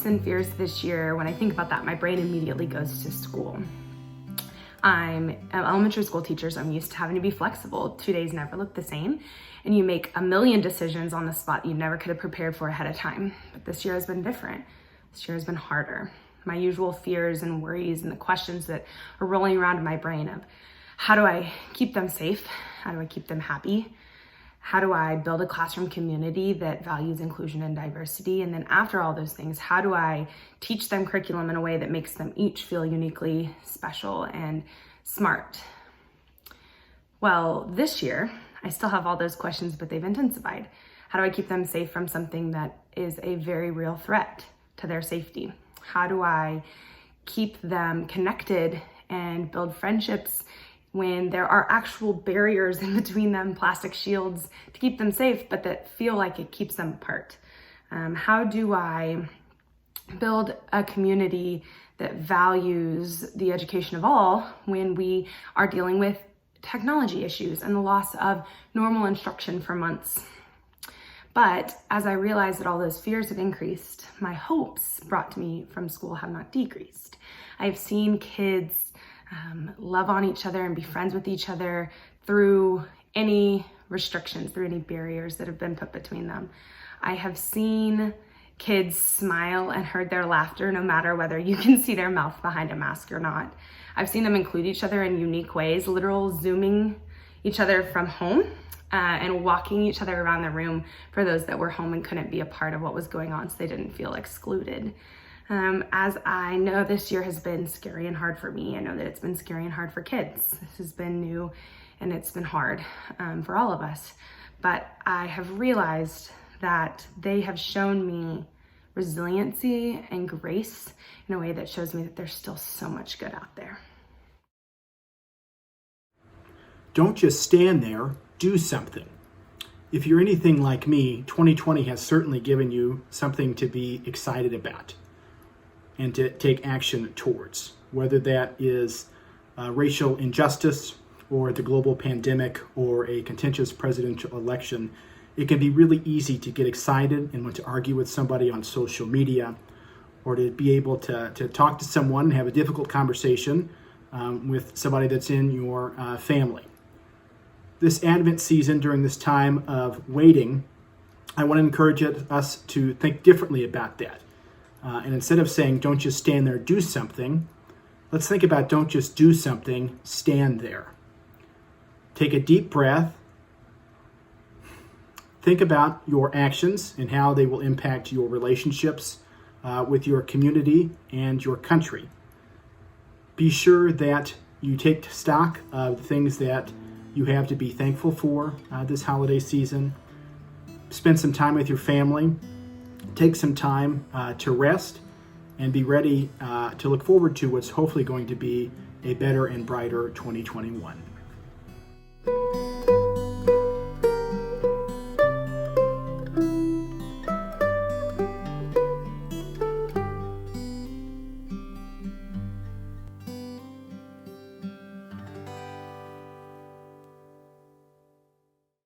hopes and fears this year, when I think about that, my brain immediately goes to school. I'm an elementary school teacher, so I'm used to having to be flexible. 2 days never look the same, and you make a million decisions on the spot you never could have prepared for ahead of time. But this year has been different. This year has been harder. My usual fears and worries and the questions that are rolling around in my brain of how do I keep them safe? How do I keep them happy? How do I build a classroom community that values inclusion and diversity? And then after all those things, how do I teach them curriculum in a way that makes them each feel uniquely special and smart? Well, this year, I still have all those questions, but they've intensified. How do I keep them safe from something that is a very real threat to their safety? How do I keep them connected and build friendships when there are actual barriers in between them, plastic shields to keep them safe, but that feel like it keeps them apart? How do I build a community that values the education of all when we are dealing with technology issues and the loss of normal instruction for months? But as I realized that all those fears have increased, my hopes brought to me from school have not decreased. I've seen kids love on each other and be friends with each other through any restrictions, through any barriers that have been put between them. I have seen kids smile and heard their laughter no matter whether you can see their mouth behind a mask or not. I've seen them include each other in unique ways, literal Zooming each other from home and walking each other around the room for those that were home and couldn't be a part of what was going on so they didn't feel excluded. As I know this year has been scary and hard for me, I know that it's been scary and hard for kids. This has been new and it's been hard for all of us. But I have realized that they have shown me resiliency and grace in a way that shows me that there's still so much good out there. Don't just stand there, do something. If you're anything like me, 2020 has certainly given you something to be excited about and to take action towards, whether that is racial injustice or the global pandemic or a contentious presidential election. It can be really easy to get excited and want to argue with somebody on social media, or to be able to talk to someone and have a difficult conversation with somebody that's in your family. This Advent season, during this time of waiting, I want to encourage us to think differently about that. And instead of saying, don't just stand there, do something, let's think about don't just do something, stand there. Take a deep breath. Think about your actions and how they will impact your relationships with your community and your country. Be sure that you take stock of the things that you have to be thankful for this holiday season. Spend some time with your family. Take some time to rest and be ready to look forward to what's hopefully going to be a better and brighter 2021.